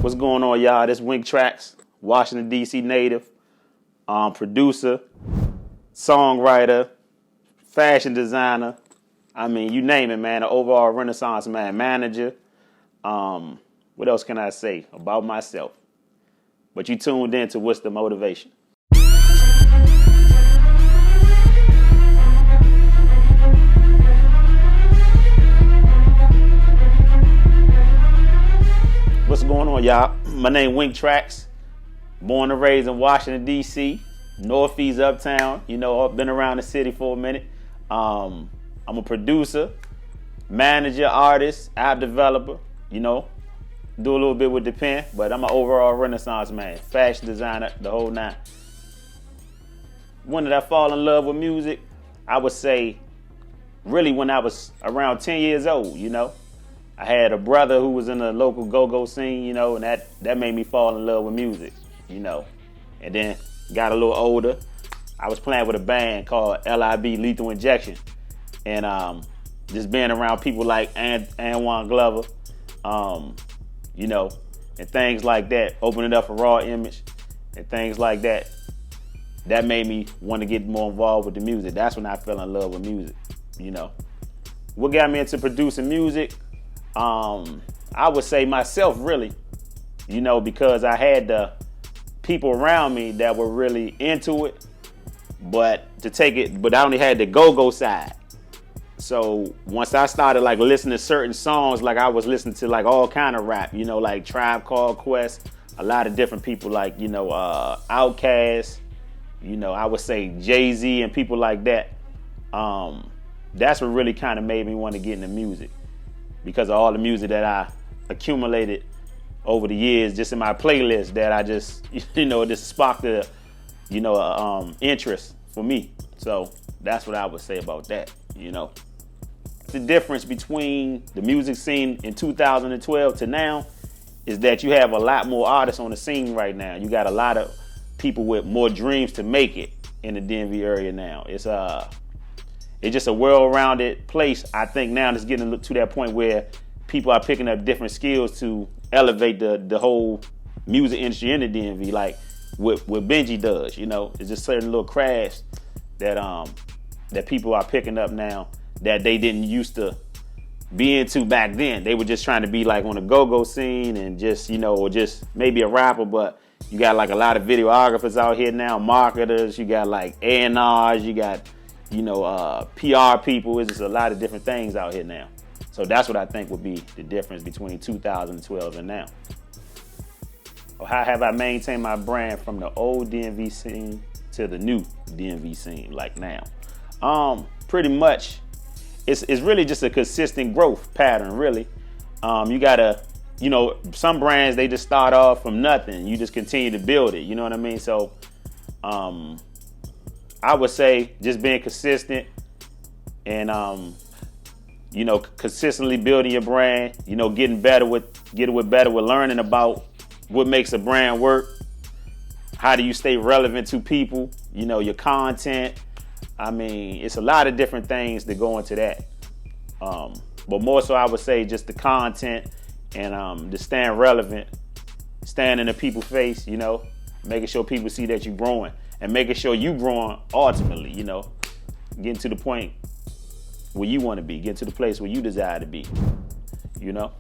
What's going on, y'all? This Wink Tracks, Washington, D.C. native, producer, songwriter, fashion designer. I mean, you name it, man. An overall Renaissance man, manager. What else can I say about myself? But you tuned in to What's the Motivation? What's going on, y'all? My name Wink Tracks. Born and raised in Washington, D.C., Northeast Uptown. You know, I've been around the city for a minute. I'm a producer, manager, artist, app developer, you know. Do a little bit with the pen, but I'm an overall Renaissance man, fashion designer, the whole nine. When did I fall in love with music? I would say really when I was around 10 years old, you know. I had a brother who was in the local go-go scene, you know, and that made me fall in love with music, you know. And then got a little older. I was playing with a band called LIB, Lethal Injection. And just being around people like Anwan Glover, you know, and things like that, opening up for Raw Image and things like that, that made me want to get more involved with the music. That's when I fell in love with music, you know. What got me into producing music? I would say myself, really, you know, because I had the people around me that were really into it, but I only had the go-go side. So once I started like listening to certain songs, like I was listening to like all kind of rap, you know, like Tribe Called Quest, a lot of different people like, you know, Outkast, you know, I would say Jay-Z and people like that. That's what really kind of made me want to get into music, because of all the music that I accumulated over the years, just in my playlist, that I just, you know, just sparked a, you know, interest for me. So that's what I would say about that, you know. The difference between the music scene in 2012 to now is that you have a lot more artists on the scene right now. You got a lot of people with more dreams to make it in the DMV area now. It's just a well-rounded place. I think now it's getting to that point where people are picking up different skills to elevate the whole music industry in the DMV, like what Benji does. You know, it's just certain little crafts that people are picking up now that they didn't used to be into back then. They were just trying to be like on a go-go scene and just, you know, or just maybe a rapper, but you got like a lot of videographers out here now, marketers, you got like A&Rs, you got, you know, PR people. It's just a lot of different things out here now. So that's what I think would be the difference between 2012 and now. How have I maintained my brand from the old DMV scene to the new DMV scene like now? Pretty much, it's really just a consistent growth pattern, really. You gotta, you know, some brands, they just start off from nothing. You just continue to build it, you know what I mean? So, I would say just being consistent and, you know, consistently building your brand, you know, getting better with learning about what makes a brand work. How do you stay relevant to people? You know, your content. I mean, it's a lot of different things that go into that. But more so, I would say just the content and just staying relevant, staying in the people's face, you know, making sure people see that you're growing and making sure you growing ultimately, you know, getting to the point where you want to be, getting to the place where you desire to be, you know.